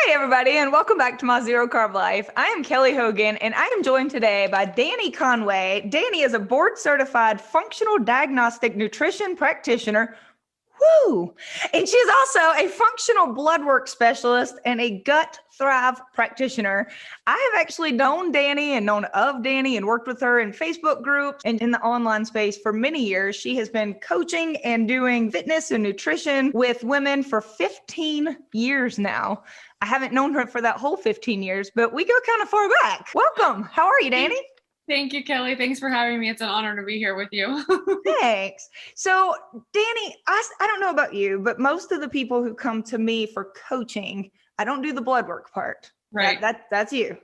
Hey, everybody, and welcome back to my Zero Carb Life. I am Kelly Hogan, and I am joined today by Dani Conway. Dani is a board-certified functional diagnostic nutrition practitioner. Woo! And she's also a functional blood work specialist and a gut thrive practitioner. I have actually known Dani and known of Dani and worked with her in Facebook groups and in the online space for many years. She has been coaching and doing fitness and nutrition with women for 15 years now. I haven't known her for that whole 15 years, but we go kind of far back. Welcome. How are you, Dani? Thank you, Kelly. Thanks for having me. It's an honor to be here with you. Thanks. So, Dani, I don't know about you, but most of the people who come to me for coaching, I don't do the blood work part. Right. That's you.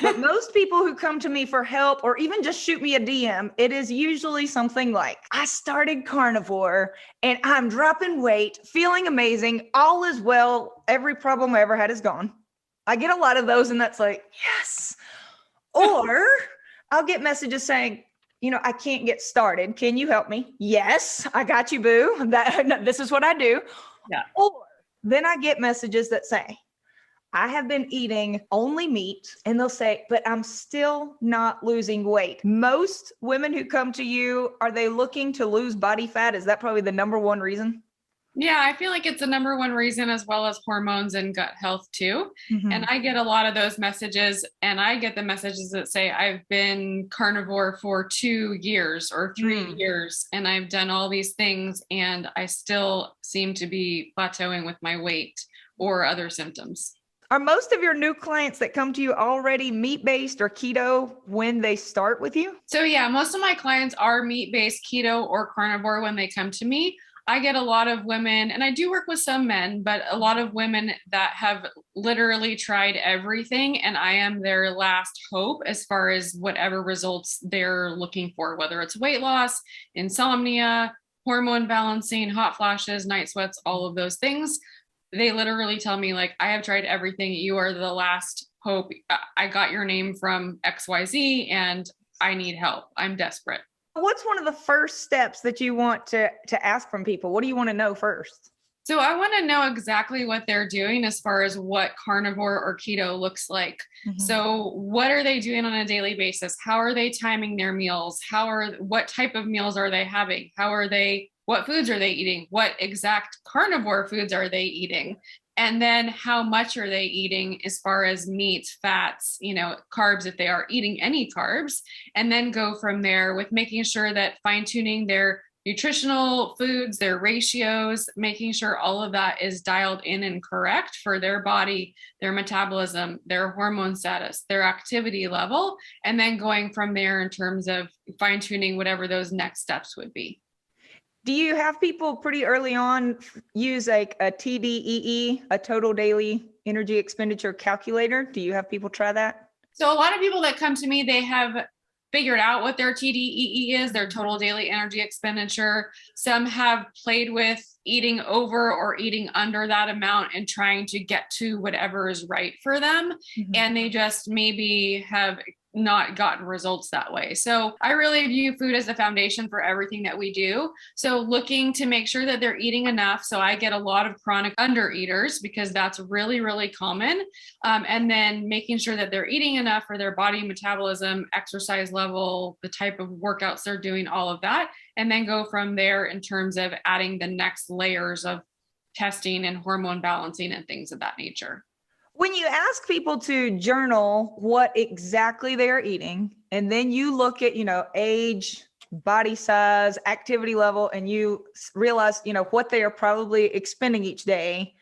But most people who come to me for help or even just shoot me a DM, it is usually something like, I started carnivore and I'm dropping weight, feeling amazing. All is well. Every problem I ever had is gone. I get a lot of those and that's like, yes. Or I'll get messages saying, I can't get started. Can you help me? Yes, I got you, boo. This is what I do. Yeah. Or then I get messages that say, I have been eating only meat, and they'll say, but I'm still not losing weight. Most women who come to you, are they looking to lose body fat? Is that probably the number one reason? Yeah, I feel like it's the number one reason, as well as hormones and gut health too. Mm-hmm. And I get a lot of those messages, and I get the messages that say, I've been carnivore for 2 years or 3 years, and I've done all these things, and I still seem to be plateauing with my weight or other symptoms. Are most of your new clients that come to you already meat-based or keto when they start with you? So yeah, most of my clients are meat-based, keto, or carnivore when they come to me. I get a lot of women, and I do work with some men, but a lot of women that have literally tried everything, and I am their last hope as far as whatever results they're looking for, whether it's weight loss, insomnia, hormone balancing, hot flashes, night sweats, all of those things. They literally tell me, like, I have tried everything. You are the last hope. I got your name from XYZ and I need help. I'm desperate. What's one of the first steps that you want to ask from people? What do you want to know first? So I want to know exactly what they're doing as far as what carnivore or keto looks like. Mm-hmm. So what are they doing on a daily basis? How are they timing their meals? What type of meals are they having? What foods are they eating? What exact carnivore foods are they eating? And then how much are they eating as far as meats, fats, carbs, if they are eating any carbs, and then go from there with making sure that fine-tuning their nutritional foods, their ratios, making sure all of that is dialed in and correct for their body, their metabolism, their hormone status, their activity level, and then going from there in terms of fine-tuning whatever those next steps would be. Do you have people pretty early on use like a TDEE, a total daily energy expenditure calculator? Do you have people try that? So a lot of people that come to me, they have figured out what their TDEE is, their total daily energy expenditure. Some have played with eating over or eating under that amount and trying to get to whatever is right for them. Mm-hmm. And they just maybe have not gotten results that way. So I really view food as the foundation for everything that we do. So looking to make sure that they're eating enough. So I get a lot of chronic undereaters because that's really, really common. And then making sure that they're eating enough for their body metabolism, exercise level, the type of workouts they're doing, all of that. And then go from there in terms of adding the next layers of testing and hormone balancing and things of that nature. When you ask people to journal what exactly they're eating, and then you look at, age, body size, activity level, and you realize, what they are probably expending each day,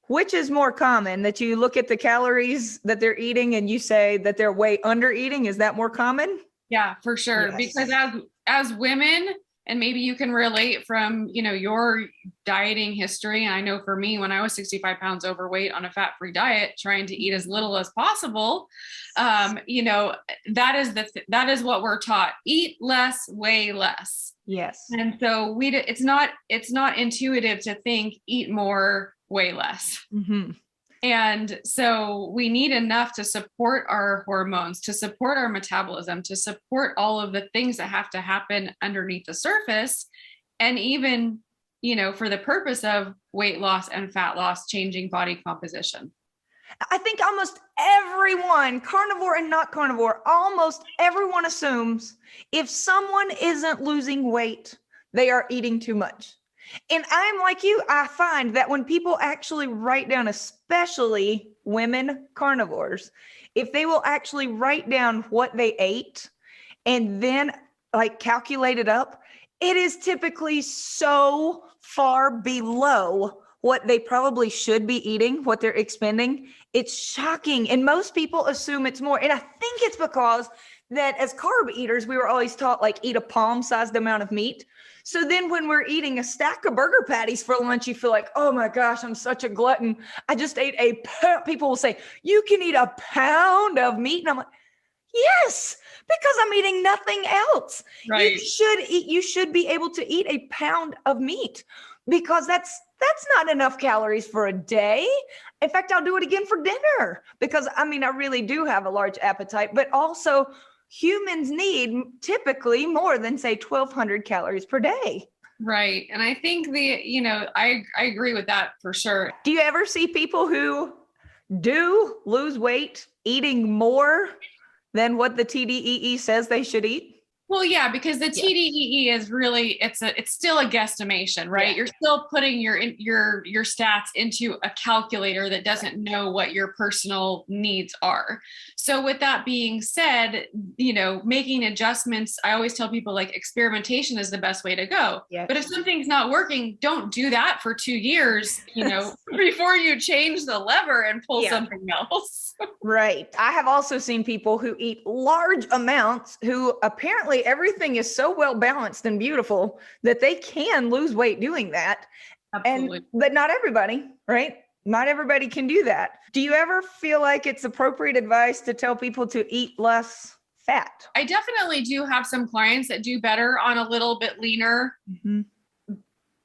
which is more common, that you look at the calories that they're eating and you say that they're way under eating? Is that more common? Yeah, for sure. Yes. Because as women, and maybe you can relate from, your dieting history. And I know for me, when I was 65 pounds overweight on a fat-free diet, trying to eat as little as possible, that is what we're taught. Eat less, weigh less. Yes. And so it's not intuitive to think eat more, weigh less. Mm-hmm. And so we need enough to support our hormones, to support our metabolism, to support all of the things that have to happen underneath the surface. And even, for the purpose of weight loss and fat loss, changing body composition. I think almost everyone, carnivore and not carnivore, almost everyone assumes if someone isn't losing weight, they are eating too much. And I'm like you, I find that when people actually write down, especially women carnivores, if they will actually write down what they ate and then like calculate it up, it is typically so far below what they probably should be eating, what they're expending. It's shocking. And most people assume it's more. And I think it's because that as carb eaters, we were always taught like eat a palm-sized amount of meat. So then when we're eating a stack of burger patties for lunch, you feel like, oh my gosh, I'm such a glutton. I just ate a pound. People will say, you can eat a pound of meat. And I'm like, yes, because I'm eating nothing else. Right. You should be able to eat a pound of meat because that's not enough calories for a day. In fact, I'll do it again for dinner because I really do have a large appetite, but also humans need typically more than say 1,200 calories per day. Right. And I think I agree with that for sure. Do you ever see people who do lose weight eating more than what the TDEE says they should eat? Well, yeah, because the TDEE is really, it's still a guesstimation, right? Yeah. You're still putting your stats into a calculator that doesn't know what your personal needs are. So with that being said, making adjustments, I always tell people like experimentation is the best way to go. Yeah. But if something's not working, don't do that for 2 years, before you change the lever and pull something else. Right. I have also seen people who eat large amounts who apparently everything is so well balanced and beautiful that they can lose weight doing that. Absolutely. But not everybody, right? Not everybody can do that. Do you ever feel like it's appropriate advice to tell people to eat less fat? I definitely do have some clients that do better on a little bit leaner. Mm-hmm.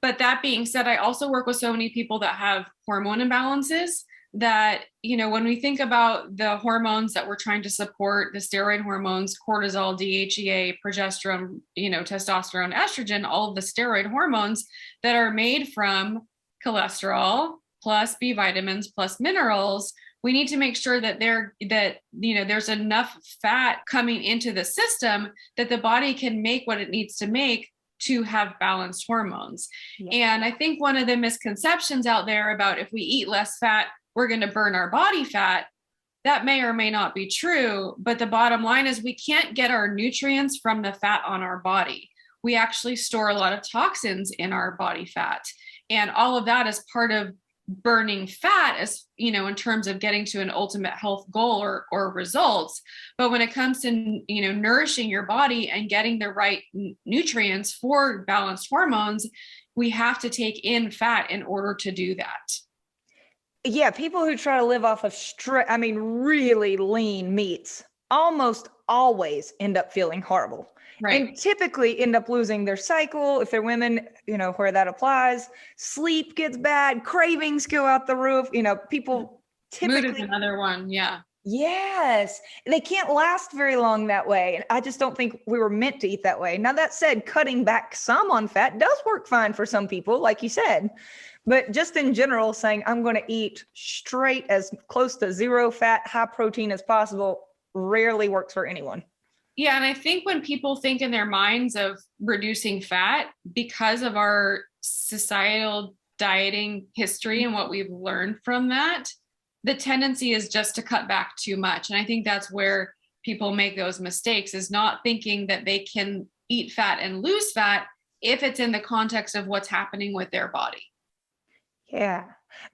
But that being said, I also work with so many people that have hormone imbalances that, when we think about the hormones that we're trying to support, the steroid hormones, cortisol, DHEA, progesterone, testosterone, estrogen, all of the steroid hormones that are made from cholesterol plus B vitamins plus minerals, we need to make sure that there's enough fat coming into the system that the body can make what it needs to make to have balanced hormones. Yeah. And I think one of the misconceptions out there about if we eat less fat, we're going to burn our body fat. That may or may not be true, but the bottom line is we can't get our nutrients from the fat on our body. We actually store a lot of toxins in our body fat. And all of that is part of burning fat, as in terms of getting to an ultimate health goal or results. But when it comes to nourishing your body and getting the right nutrients for balanced hormones, we have to take in fat in order to do that. Yeah, people who try to live off of really lean meats almost always end up feeling horrible. Right. And typically end up losing their cycle. If they're women, where that applies, sleep gets bad, cravings go out the roof. People typically. Mood is another one. Yeah. Yes. They can't last very long that way. And I just don't think we were meant to eat that way. Now, that said, cutting back some on fat does work fine for some people, like you said. But just in general, saying I'm going to eat straight as close to zero fat, high protein as possible rarely works for anyone. Yeah. And I think when people think in their minds of reducing fat, because of our societal dieting history and what we've learned from that, the tendency is just to cut back too much. And I think that's where people make those mistakes, is not thinking that they can eat fat and lose fat if it's in the context of what's happening with their body. Yeah.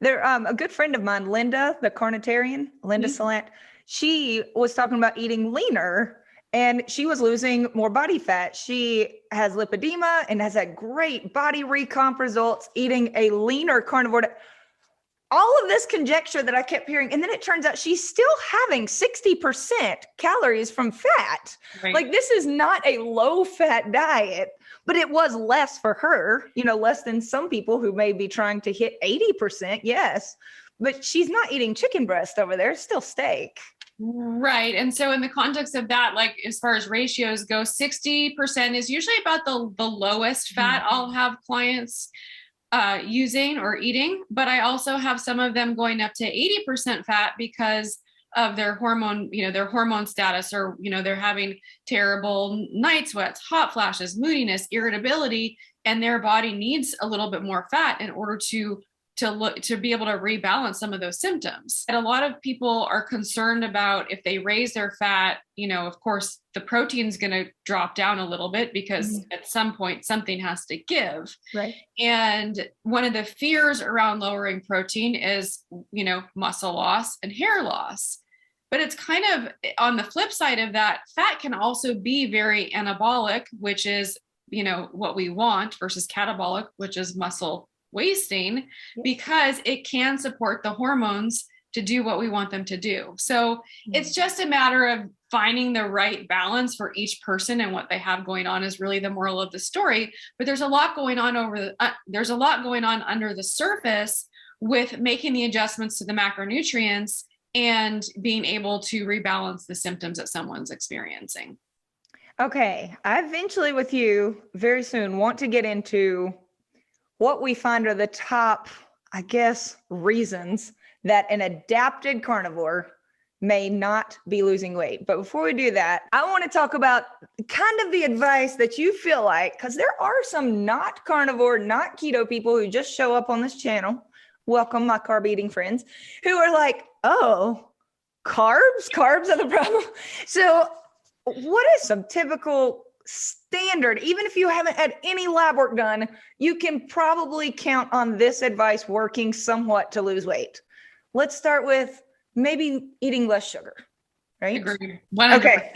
There, a good friend of mine, Linda, the carnitarian, Linda Salant, she was talking about eating leaner and she was losing more body fat. She has lipedema and has had great body recomp results eating a leaner carnivore. All of this conjecture that I kept hearing. And then it turns out she's still having 60% calories from fat. Right. Like, this is not a low fat diet, but it was less for her, less than some people who may be trying to hit 80%. Yes. But she's not eating chicken breast over there. It's still steak. Right. And so in the context of that, like as far as ratios go, 60% is usually about the lowest fat I'll have clients using or eating, but I also have some of them going up to 80% fat because of their hormone, their hormone status, or, they're having terrible night sweats, hot flashes, moodiness, irritability, and their body needs a little bit more fat in order to be able to rebalance some of those symptoms. And a lot of people are concerned about if they raise their fat, of course, the protein's going to drop down a little bit because at some point something has to give. Right. And one of the fears around lowering protein is, muscle loss and hair loss. But it's kind of on the flip side of that, fat can also be very anabolic, which is, what we want, versus catabolic, which is muscle wasting, because it can support the hormones to do what we want them to do. So it's just a matter of finding the right balance for each person, and what they have going on is really the moral of the story. But there's a lot going on there's a lot going on under the surface with making the adjustments to the macronutrients and being able to rebalance the symptoms that someone's experiencing. Okay. I eventually, with you very soon, want to get into what we find are the top, I guess, reasons that an adapted carnivore may not be losing weight. But before we do that, I want to talk about kind of the advice that you feel like, because there are some not carnivore, not keto people who just show up on this channel. Welcome, my carb eating friends, who are like, oh, carbs are the problem. So what is some typical standard, even if you haven't had any lab work done, you can probably count on this advice working somewhat to lose weight? Let's start with maybe eating less sugar, right? Agreed. 100%. Okay.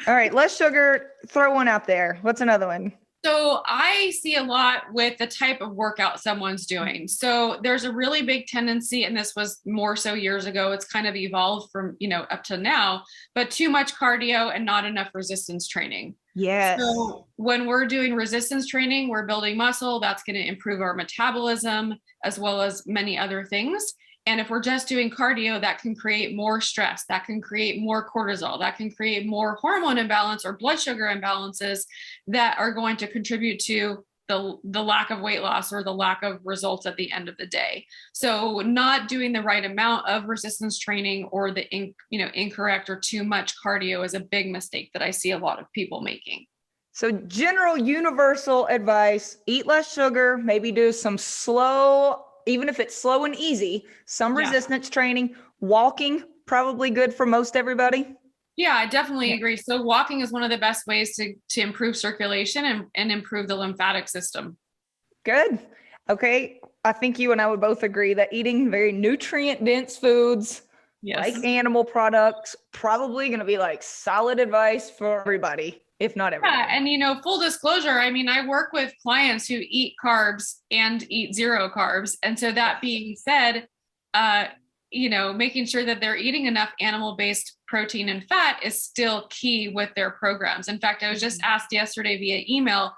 All right. Less sugar. Throw one out there. What's another one? So I see a lot with the type of workout someone's doing. So there's a really big tendency, and this was more so years ago, it's kind of evolved from, up to now, but too much cardio and not enough resistance training. Yes. So when we're doing resistance training, we're building muscle. That's going to improve our metabolism as well as many other things. And if we're just doing cardio, that can create more stress, that can create more cortisol, that can create more hormone imbalance or blood sugar imbalances that are going to contribute to the lack of weight loss or the lack of results at the end of the day. So not doing the right amount of resistance training or the incorrect or too much cardio is a big mistake that I see a lot of people making. So general universal advice, eat less sugar, maybe do some slow, even if it's slow and easy, some resistance training, walking, probably good for most everybody. Yeah, I definitely agree. So walking is one of the best ways to improve circulation and improve the lymphatic system. Good. Okay. I think you and I would both agree that eating very nutrient dense foods, like animal products, probably going to be like solid advice for everybody, if not everybody. Yeah, and full disclosure, I work with clients who eat carbs and eat zero carbs. And so that being said, making sure that they're eating enough animal-based protein and fat is still key with their programs. In fact, I was just asked yesterday via email,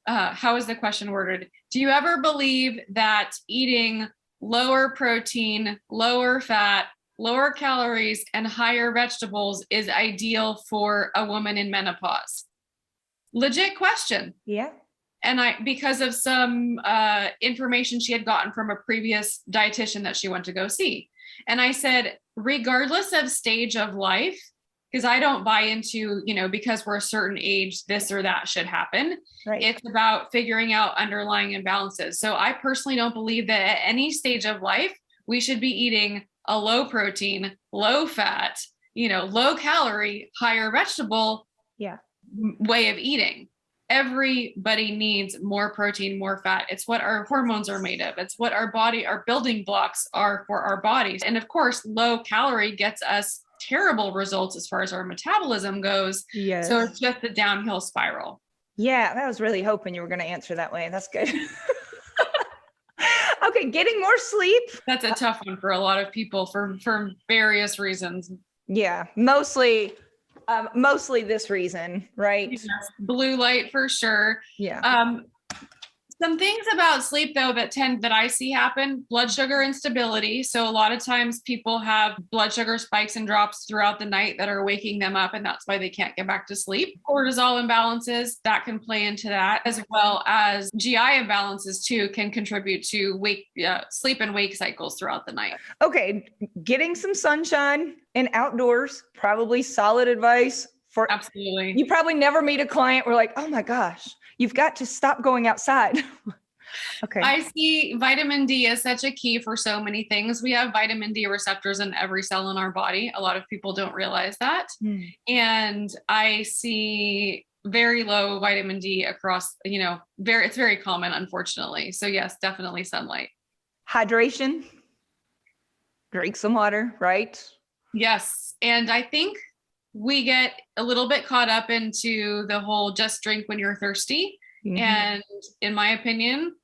how is the question worded? Do you ever believe that eating lower protein, lower fat, lower calories, and higher vegetables is ideal for a woman in menopause? Legit question. Yeah. And because of some information she had gotten from a previous dietitian that she went to go see. And I said, regardless of stage of life, because I don't buy into, because we're a certain age, this or that should happen. Right. It's about figuring out underlying imbalances. So I personally don't believe that at any stage of life, we should be eating a low protein, low fat, low calorie, higher vegetable way of eating. Everybody needs more protein, more fat. It's what our hormones are made of. It's what our building blocks are for our bodies. And of course, low calorie gets us terrible results as far as our metabolism goes. Yes. So it's just the downhill spiral. Yeah, I was really hoping you were going to answer that way. That's good. Okay, getting more sleep. That's a tough one for a lot of people for various reasons. Yeah, mostly this reason, right? Yes, blue light for sure. Yeah. Some things about sleep though that I see happen, blood sugar instability. So a lot of times people have blood sugar spikes and drops throughout the night that are waking them up, and that's why they can't get back to sleep. Cortisol imbalances that can play into that, as well as GI imbalances too can contribute to sleep and wake cycles throughout the night. Okay, getting some sunshine and outdoors, probably solid advice for absolutely. You probably never meet a client where like, oh my gosh, you've got to stop going outside. Okay. I see vitamin D is such a key for so many things. We have vitamin D receptors in every cell in our body. A lot of people don't realize that. And I see very low vitamin D across, it's very common, unfortunately. So yes, definitely sunlight. Hydration. Drink some water, right? Yes. And I think we get a little bit caught up into the whole just drink when you're thirsty. And in my opinion,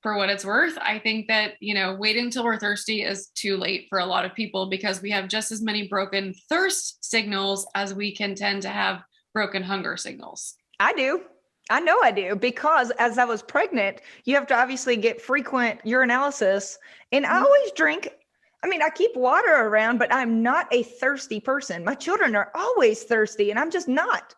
for what it's worth, I think that, waiting until we're thirsty is too late for a lot of people, because we have just as many broken thirst signals as we can tend to have broken hunger signals. I do. I know I do, because as I was pregnant, you have to obviously get frequent urinalysis, and I always drink. I mean, I keep water around, but I'm not a thirsty person. My children are always thirsty, and I'm just not.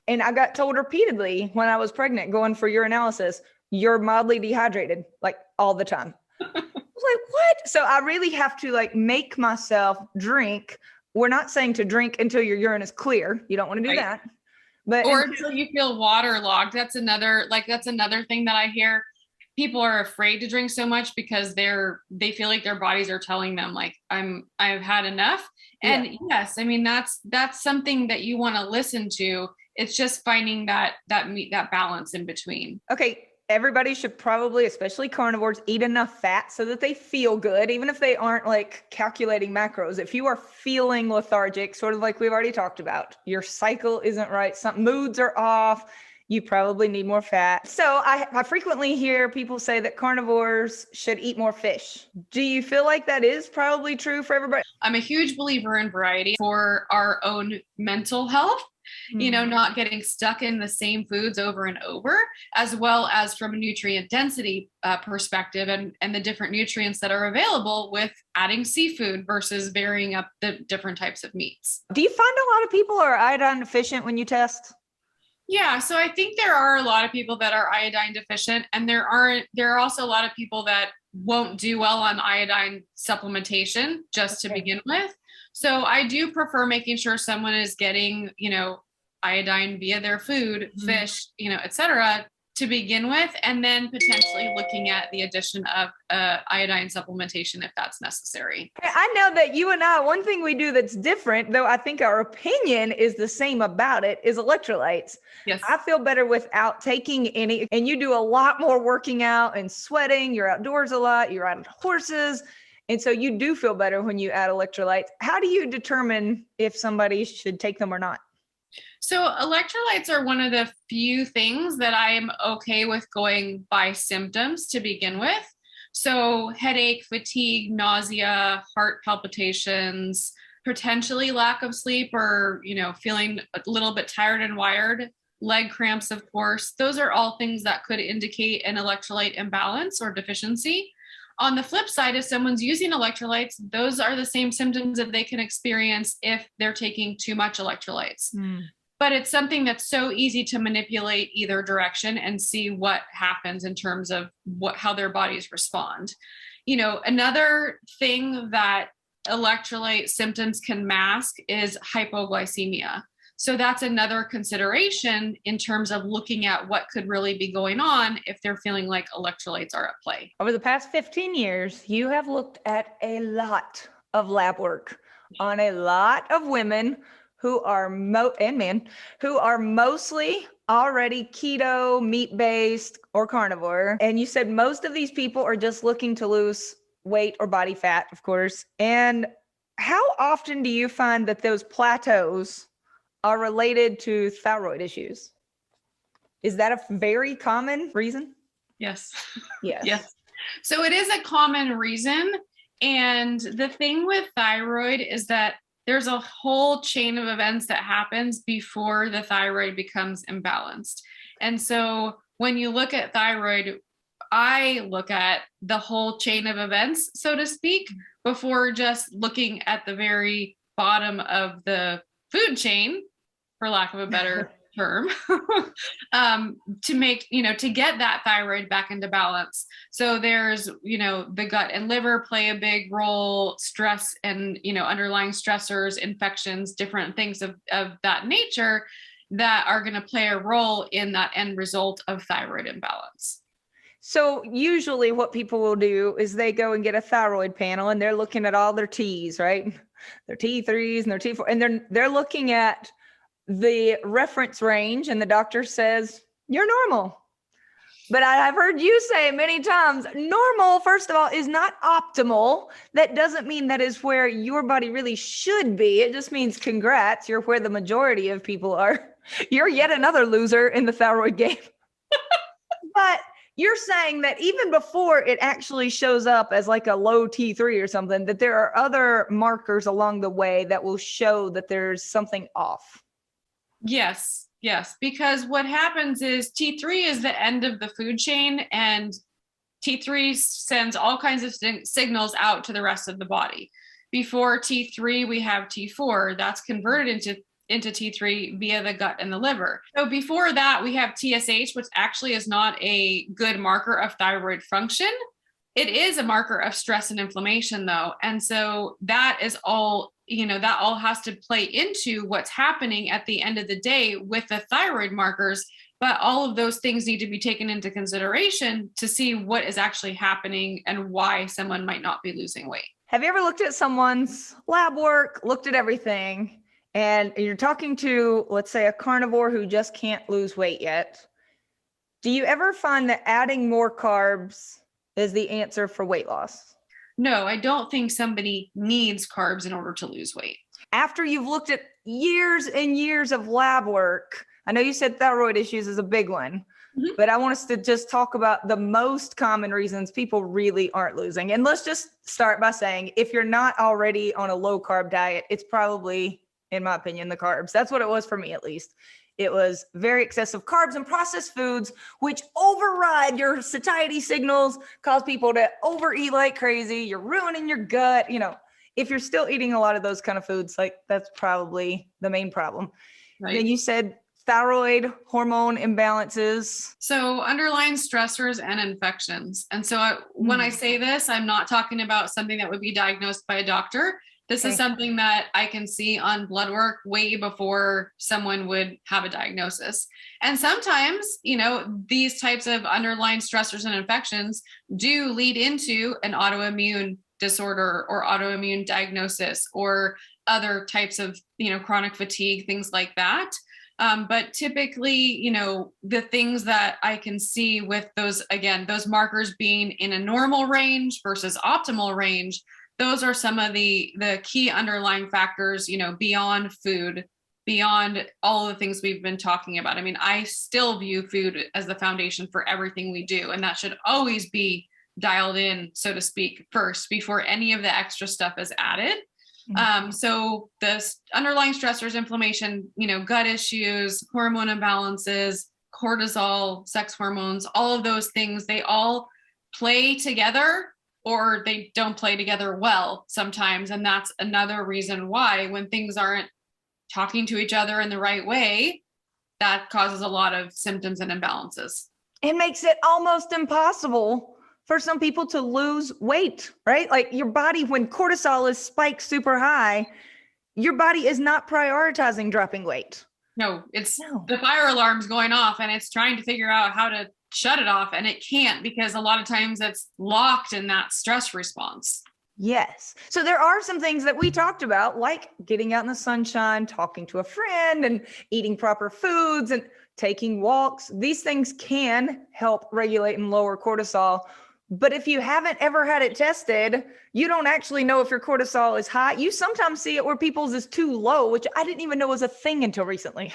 And I got told repeatedly when I was pregnant, going for urinalysis, you're mildly dehydrated, like all the time. I was like, what? So I really have to like make myself drink. We're not saying to drink until your urine is clear. You don't want to do that. But until you feel waterlogged. That's another thing that I hear. People are afraid to drink so much because they feel like their bodies are telling them like, I've had enough. And yes, I mean, that's something that you want to listen to. It's just finding that balance in between. Okay. Everybody should probably, especially carnivores, eat enough fat so that they feel good, even if they aren't like calculating macros. If you are feeling lethargic, sort of like we've already talked about, your cycle isn't right, some moods are off, you probably need more fat. So I frequently hear people say that carnivores should eat more fish. Do you feel like that is probably true for everybody? I'm a huge believer in variety for our own mental health. Not getting stuck in the same foods over and over, as well as from a nutrient density perspective and the different nutrients that are available with adding seafood versus varying up the different types of meats. Do you find a lot of people are iodine deficient when you test? Yeah, so I think there are a lot of people that are iodine deficient, and there are also a lot of people that won't do well on iodine supplementation just to begin with. So I do prefer making sure someone is getting, iodine via their food, fish, et cetera, to begin with, and then potentially looking at the addition of iodine supplementation if that's necessary. I know that you and I, one thing we do that's different, though I think our opinion is the same about it, is electrolytes. Yes. I feel better without taking any, and you do a lot more working out and sweating, you're outdoors a lot, you're out on horses. And so you do feel better when you add electrolytes. How do you determine if somebody should take them or not? So electrolytes are one of the few things that I'm okay with going by symptoms to begin with. So headache, fatigue, nausea, heart palpitations, potentially lack of sleep or, feeling a little bit tired and wired, leg cramps, of course. Those are all things that could indicate an electrolyte imbalance or deficiency. On the flip side, if someone's using electrolytes, those are the same symptoms that they can experience if they're taking too much electrolytes. But it's something that's so easy to manipulate either direction and see what happens in terms of how their bodies respond. Another thing that electrolyte symptoms can mask is hypoglycemia. So that's another consideration in terms of looking at what could really be going on if they're feeling like electrolytes are at play. Over the past 15 years, you have looked at a lot of lab work on a lot of women who are and men who are mostly already keto, meat-based, or carnivore. And you said most of these people are just looking to lose weight or body fat, of course. And how often do you find that those plateaus are related to thyroid issues? Is that a very common reason? Yes. Yes. So it is a common reason. And the thing with thyroid is that there's a whole chain of events that happens before the thyroid becomes imbalanced. And so when you look at thyroid, I look at the whole chain of events, so to speak, before just looking at the very bottom of the food chain, for lack of a better term, to make, to get that thyroid back into balance. So there's, the gut and liver play a big role, stress and, underlying stressors, infections, different things of that nature that are going to play a role in that end result of thyroid imbalance. So usually what people will do is they go and get a thyroid panel and they're looking at all their T's, right? Their T3s and their T4, and they're looking at the reference range, and the doctor says, you're normal. But I've heard you say many times, normal, first of all, is not optimal. That doesn't mean that is where your body really should be. It just means congrats, you're where the majority of people are. You're yet another loser in the thyroid game. But you're saying that even before it actually shows up as like a low T3 or something, that there are other markers along the way that will show that there's something off. Yes, because what happens is T3 is the end of the food chain, and T3 sends all kinds of signals out to the rest of the body. Before T3, we have T4 that's converted into T3 via the gut and the liver. So before that, we have TSH, which actually is not a good marker of thyroid function. It is a marker of stress and inflammation, though. And so that is all, that all has to play into what's happening at the end of the day with the thyroid markers. But all of those things need to be taken into consideration to see what is actually happening and why someone might not be losing weight. Have you ever looked at someone's lab work, looked at everything, and you're talking to, let's say, a carnivore who just can't lose weight yet? Do you ever find that adding more carbs is the answer for weight loss? No, I don't think somebody needs carbs in order to lose weight. After you've looked at years and years of lab work, I know you said thyroid issues is a big one, but I want us to just talk about the most common reasons people really aren't losing. And let's just start by saying, if you're not already on a low carb diet, it's probably, in my opinion, the carbs. That's what it was for me, at least. It was very excessive carbs and processed foods, which override your satiety signals, cause people to overeat like crazy. You're ruining your gut. If you're still eating a lot of those kind of foods, like that's probably the main problem. Right. Then you said thyroid hormone imbalances. So underlying stressors and infections. And so when I say this, I'm not talking about something that would be diagnosed by a doctor. This is something that I can see on blood work way before someone would have a diagnosis. And sometimes, these types of underlying stressors and infections do lead into an autoimmune disorder or autoimmune diagnosis or other types of, chronic fatigue, things like that. But typically, the things that I can see with those markers being in a normal range versus optimal range, those are some of the key underlying factors, beyond food, beyond all of the things we've been talking about. I mean, I still view food as the foundation for everything we do, and that should always be dialed in, so to speak, first before any of the extra stuff is added. So the underlying stressors, inflammation, gut issues, hormone imbalances, cortisol, sex hormones, all of those things, they all play together, or they don't play together well sometimes. And that's another reason why when things aren't talking to each other in the right way, that causes a lot of symptoms and imbalances. It makes it almost impossible for some people to lose weight, right? Like your body, when cortisol is spiked super high, your body is not prioritizing dropping weight. No, the fire alarm's going off and it's trying to figure out how to shut it off, and it can't because a lot of times it's locked in that stress response. Yes. So there are some things that we talked about, like getting out in the sunshine, talking to a friend, and eating proper foods and taking walks. These things can help regulate and lower cortisol. But if you haven't ever had it tested, you don't actually know if your cortisol is high. You sometimes see it where people's is too low, which I didn't even know was a thing until recently.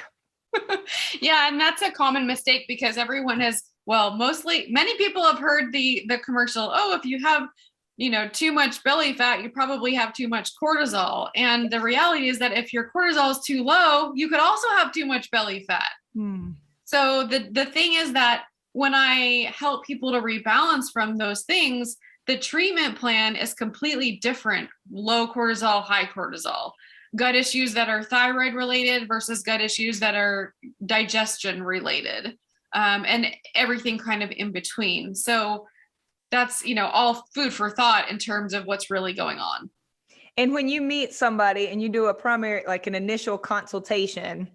Yeah. And that's a common mistake because everyone has, many people have heard the commercial, if you have, too much belly fat, you probably have too much cortisol. And the reality is that if your cortisol is too low, you could also have too much belly fat. So the thing is that when I help people to rebalance from those things, the treatment plan is completely different. Low cortisol, high cortisol, gut issues that are thyroid related versus gut issues that are digestion related, and everything kind of in between. So that's, all food for thought in terms of what's really going on. And when you meet somebody and you do a primary, like an initial consultation,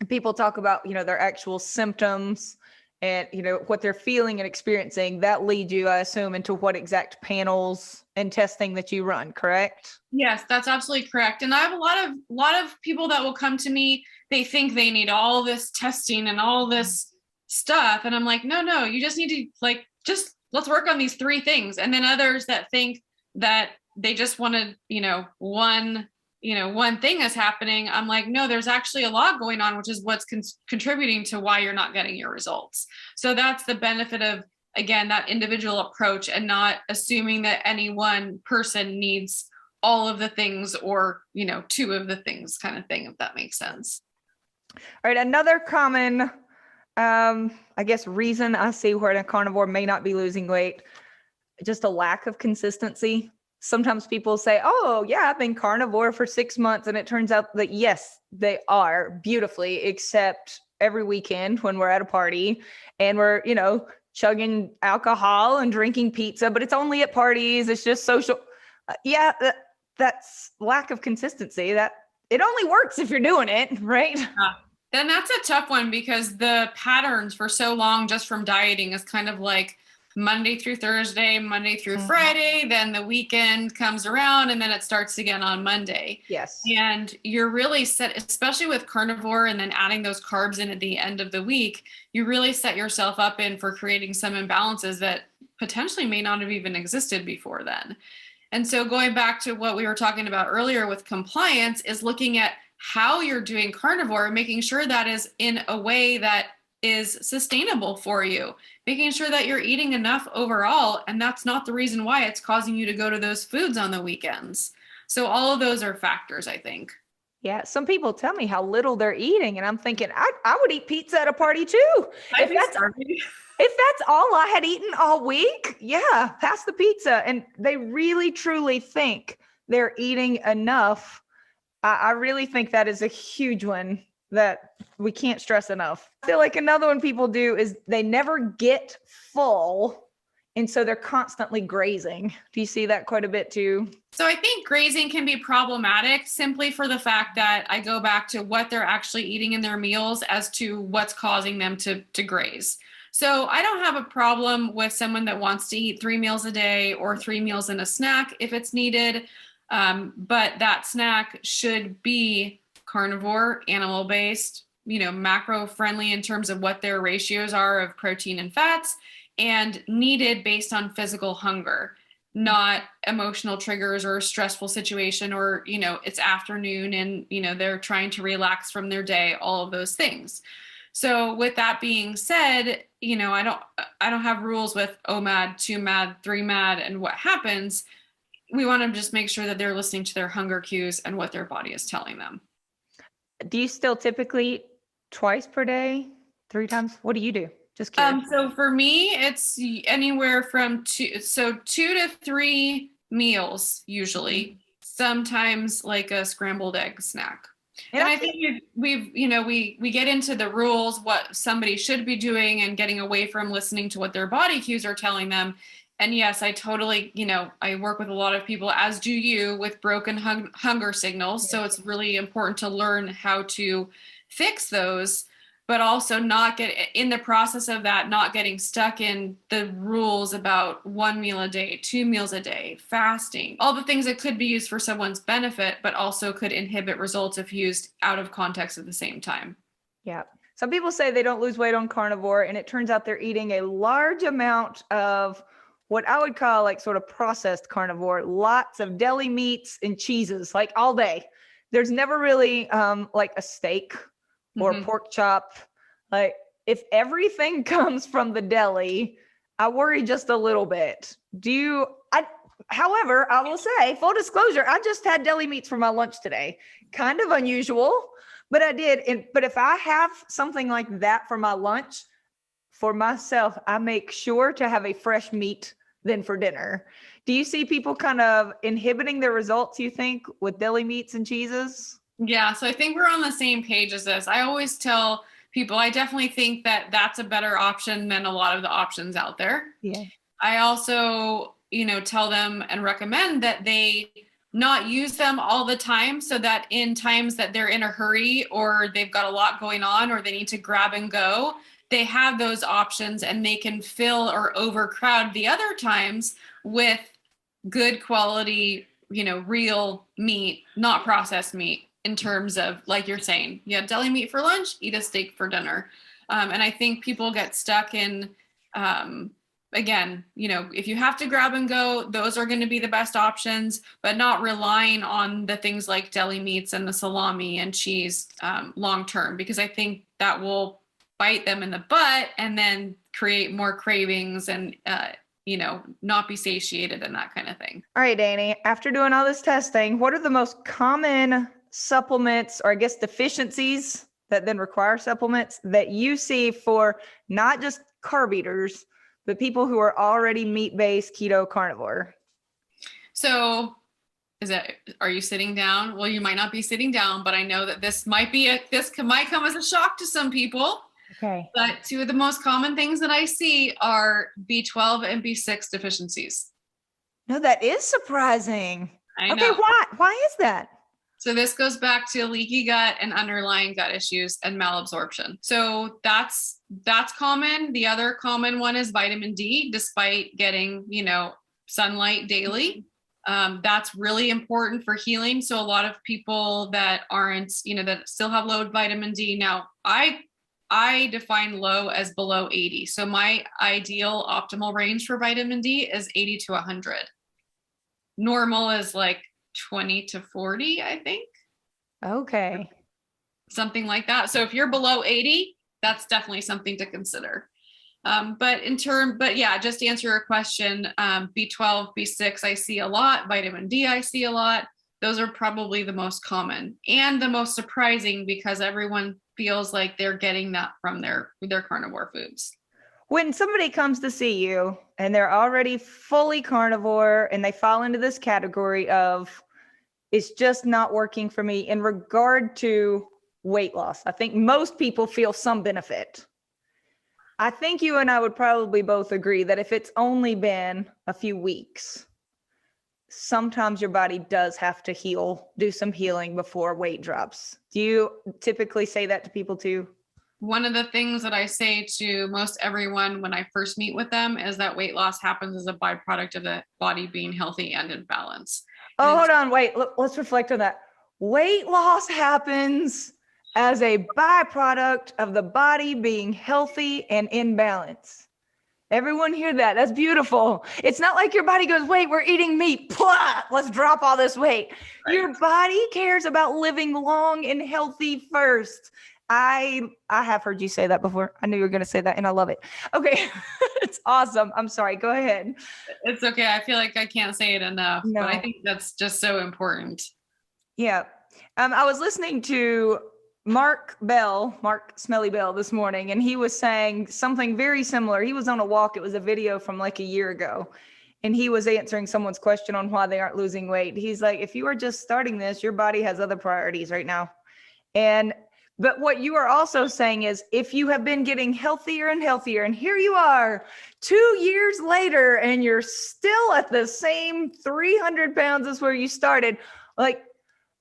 people talk about, their actual symptoms and, what they're feeling and experiencing. That leads you, I assume, into what exact panels and testing that you run, correct? Yes, that's absolutely correct. And I have a lot of people that will come to me. They think they need all this testing and all this stuff. And I'm like, no, you just need to just let's work on these 3 things. And then others that think that they just want to, one thing is happening. I'm like, no, there's actually a lot going on, which is what's contributing to why you're not getting your results. So that's the benefit of, again, that individual approach, and not assuming that any one person needs all of the things or, 2 of the things kind of thing, if that makes sense. All right. Another common, I guess, reason I see where a carnivore may not be losing weight, just a lack of consistency. Sometimes people say, oh yeah, I've been carnivore for 6 months. And it turns out that yes, they are beautifully, except every weekend when we're at a party and we're, chugging alcohol and drinking pizza, but it's only at parties. It's just social. That's lack of consistency. That it only works if you're doing it, right? Then that's a tough one, because the patterns for so long just from dieting is kind of like Monday through Thursday, Monday through Friday, then the weekend comes around and then it starts again on Monday. Yes. And you're really set, especially with carnivore and then adding those carbs in at the end of the week, you really set yourself up for creating some imbalances that potentially may not have even existed before then. And so going back to what we were talking about earlier with compliance is looking at how you're doing carnivore and making sure that is in a way that is sustainable for you, making sure that you're eating enough overall. And that's not the reason why it's causing you to go to those foods on the weekends. So all of those are factors, I think. Yeah. Some people tell me how little they're eating. And I'm thinking, I would eat pizza at a party too. If that's all I had eaten all week, yeah, pass the pizza. And they really, truly think they're eating enough. I really think that is a huge one that we can't stress enough. I feel like another one people do is they never get full. And so they're constantly grazing. Do you see that quite a bit too? So I think grazing can be problematic simply for the fact that I go back to what they're actually eating in their meals as to what's causing them to graze. So I don't have a problem with someone that wants to eat 3 meals a day or 3 meals and a snack if it's needed. But that snack should be carnivore, animal-based, macro-friendly in terms of what their ratios are of protein and fats, and needed based on physical hunger, not emotional triggers or a stressful situation, or, it's afternoon and, they're trying to relax from their day, all of those things. So with that being said, I don't have rules with OMAD, 2MAD, 3MAD, and what happens. We want to just make sure that they're listening to their hunger cues and what their body is telling them. Do you still typically eat twice per day, 3 times? What do you do? Just curious. So for me, it's anywhere from 2 to 3 meals usually. Sometimes like a scrambled egg snack. And I think we get into the rules, what somebody should be doing, and getting away from listening to what their body cues are telling them. And yes, I totally, I work with a lot of people, as do you, with broken hunger signals. So it's really important to learn how to fix those, but also not get in the process of that, not getting stuck in the rules about 1 meal a day, 2 meals a day, fasting, all the things that could be used for someone's benefit, but also could inhibit results if used out of context at the same time. Yeah. Some people say they don't lose weight on carnivore, and it turns out they're eating a large amount of what I would call like sort of processed carnivore, lots of deli meats and cheeses, like all day. There's never really like a steak or pork chop. Like if everything comes from the deli, I worry just a little bit. However, I will say, full disclosure, I just had deli meats for my lunch today. Kind of unusual, but I did. But if I have something like that for my lunch, for myself, I make sure to have a fresh meat than for dinner. Do you see people kind of inhibiting the results, you think, with deli meats and cheeses? Yeah, so I think we're on the same page as this. I always tell people, I definitely think that that's a better option than a lot of the options out there. Yeah. I also, tell them and recommend that they not use them all the time, so that in times that they're in a hurry or they've got a lot going on or they need to grab and go, they have those options and they can fill or overcrowd the other times with good quality, real meat, not processed meat, in terms of, like you're saying, you have deli meat for lunch, eat a steak for dinner. And I think people get stuck in, again, if you have to grab and go, those are going to be the best options, but not relying on the things like deli meats and the salami and cheese long term, because I think that will bite them in the butt and then create more cravings and not be satiated and that kind of thing. All right, Danny, after doing all this testing, what are the most common supplements, or I guess deficiencies that then require supplements, that you see for not just carb eaters, but people who are already meat-based keto carnivore? So are you sitting down? Well, you might not be sitting down, but I know that this might come as a shock to some people. Okay. But two of the most common things that I see are B12 and B6 deficiencies. No, that is surprising. I know. Okay, why is that? So this goes back to leaky gut and underlying gut issues and malabsorption. So that's common. The other common one is vitamin D, despite getting, sunlight daily. That's really important for healing. So a lot of people that aren't, that still have low vitamin D. Now, I define low as below 80. So my ideal optimal range for vitamin D is 80 to 100. Normal is like 20 to 40, I think. Okay. Something like that. So if you're below 80, that's definitely something to consider. But just to answer your question, B12, B6, I see a lot. Vitamin D, I see a lot. Those are probably the most common and the most surprising, because everyone feels like they're getting that from their carnivore foods. When somebody comes to see you and they're already fully carnivore and they fall into this category of, it's just not working for me in regard to weight loss, I think most people feel some benefit. I think you and I would probably both agree that if it's only been a few weeks, sometimes your body does have to do some healing before weight drops. Do you typically say that to people too? One of the things that I say to most everyone when I first meet with them is that weight loss happens as a byproduct of the body being healthy and in balance. Oh, hold on. Wait, let's reflect on that. Weight loss happens as a byproduct of the body being healthy and in balance. Everyone hear that? That's beautiful. It's not like your body goes, wait, we're eating meat. Plah, let's drop all this weight. Right. Your body cares about living long and healthy first. I have heard you say that before. I knew you were going to say that, and I love it. Okay. It's awesome. I'm sorry. Go ahead. It's okay. I feel like I can't say it enough, but I think that's just so important. Yeah. I was listening to Mark Smelly Bell this morning, and he was saying something very similar. He was on a walk. It was a video from like a year ago, and he was answering someone's question on why they aren't losing weight. He's like, if you are just starting this, your body has other priorities right now. But what you are also saying is, if you have been getting healthier and healthier, and here you are 2 years later, and you're still at the same 300 pounds as where you started, like,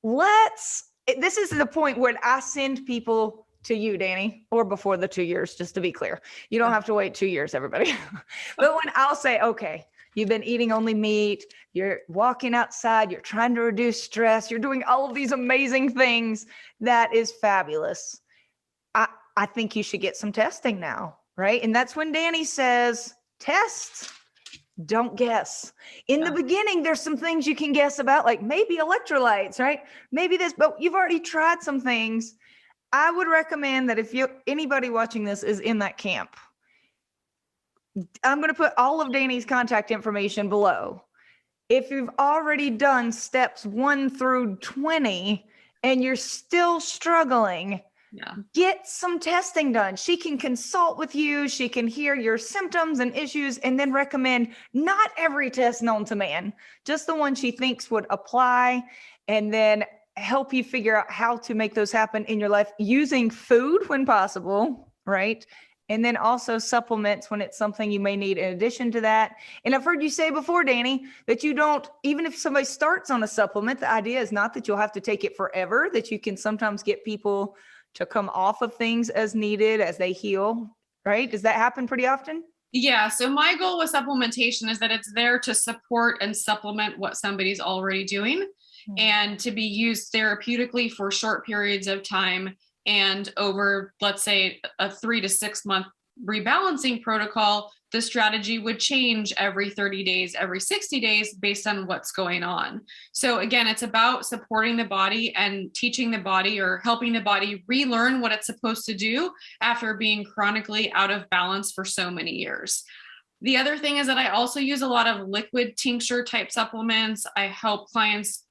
this is the point where I send people to you, Danny, or before the 2 years, just to be clear. You don't have to wait 2 years, everybody. But when I'll say, okay, you've been eating only meat, you're walking outside, you're trying to reduce stress, you're doing all of these amazing things, that is fabulous. I think you should get some testing now, right? And that's when Danny says, test, don't guess. In the beginning, there's some things you can guess about, like maybe electrolytes, right? Maybe this, but you've already tried some things. I would recommend that if anybody watching this is in that camp, I'm going to put all of Danny's contact information below. If you've already done steps 1 through 20 and you're still struggling, Yeah. Get some testing done. She can consult with you. She can hear your symptoms and issues and then recommend not every test known to man, just the one she thinks would apply, and then help you figure out how to make those happen in your life using food when possible, right? And then also supplements when it's something you may need in addition to that. And I've heard you say before, Danny, that you don't, even if somebody starts on a supplement, the idea is not that you'll have to take it forever, that you can sometimes get people to come off of things as needed as they heal, right? Does that happen pretty often? Yeah. So my goal with supplementation is that it's there to support and supplement what somebody's already doing and to be used therapeutically for short periods of time and over, let's say, a 3 to 6 month rebalancing protocol. The strategy would change every 30 days, every 60 days based on what's going on. So again, it's about supporting the body and teaching the body or helping the body relearn what it's supposed to do after being chronically out of balance for so many years. The other thing is that I also use a lot of liquid tincture type supplements. I help clients,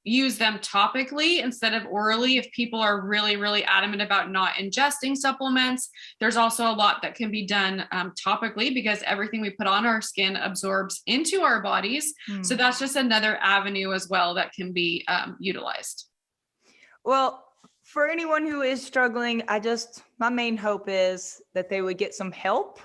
use them topically instead of orally if people are really, really adamant about not ingesting supplements. There's also a lot that can be done topically because everything we put on our skin absorbs into our bodies. So that's just another avenue as well that can be utilized. Well, for anyone who is struggling, my main hope is that they would get some help.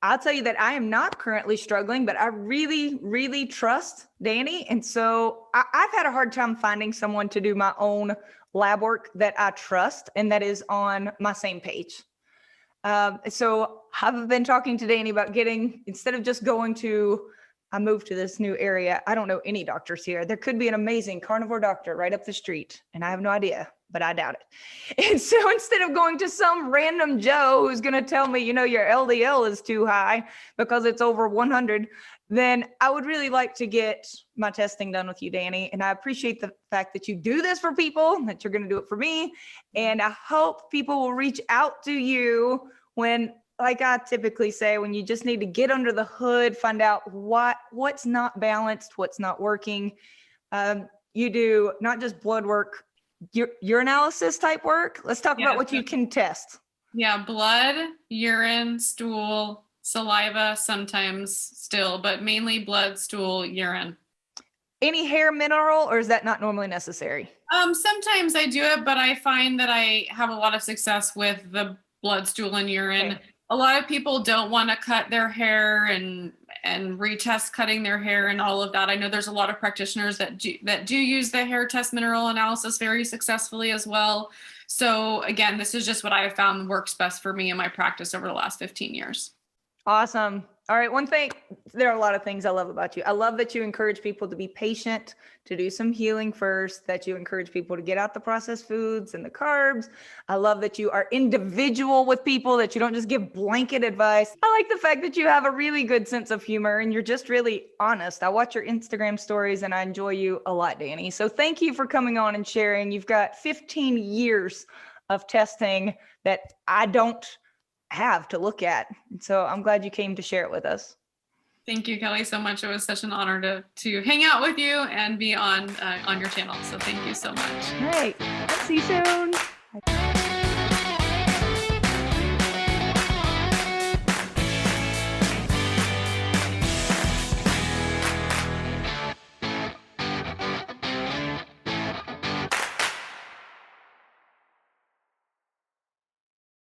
I'll tell you that I am not currently struggling, but I really, really trust Danny. And so I've had a hard time finding someone to do my own lab work that I trust and that is on my same page. So I've been talking to Danny about instead of just I moved to this new area. I don't know any doctors here. There could be an amazing carnivore doctor right up the street, and I have no idea, but I doubt it. And so instead of going to some random Joe who's going to tell me, your LDL is too high because it's over 100, then I would really like to get my testing done with you, Danny. And I appreciate the fact that you do this for people, that you're going to do it for me. And I hope people will reach out to you when, like I typically say, when you just need to get under the hood, find out what's not balanced, what's not working. You do not just blood work, urinalysis type work. Let's talk about what you can test. Yeah, blood, urine, stool, saliva sometimes still, but mainly blood, stool, urine. Any hair mineral, or is that not normally necessary? Sometimes I do it, but I find that I have a lot of success with the blood, stool, and urine. Okay. A lot of people don't want to cut their hair and retest cutting their hair and all of that. I know there's a lot of practitioners that do use the hair test mineral analysis very successfully as well. So again, this is just what I have found works best for me in my practice over the last 15 years. Awesome. All right. There are a lot of things I love about you. I love that you encourage people to be patient, to do some healing first, that you encourage people to get out the processed foods and the carbs. I love that you are individual with people, that you don't just give blanket advice. I like the fact that you have a really good sense of humor and you're just really honest. I watch your Instagram stories and I enjoy you a lot, Danny. So thank you for coming on and sharing. You've got 15 years of testing that I don't have to look at. So I'm glad you came to share it with us. Thank you, Kelly, so much. It was such an honor to hang out with you and be on your channel. So thank you so much. All right. See you soon. Bye.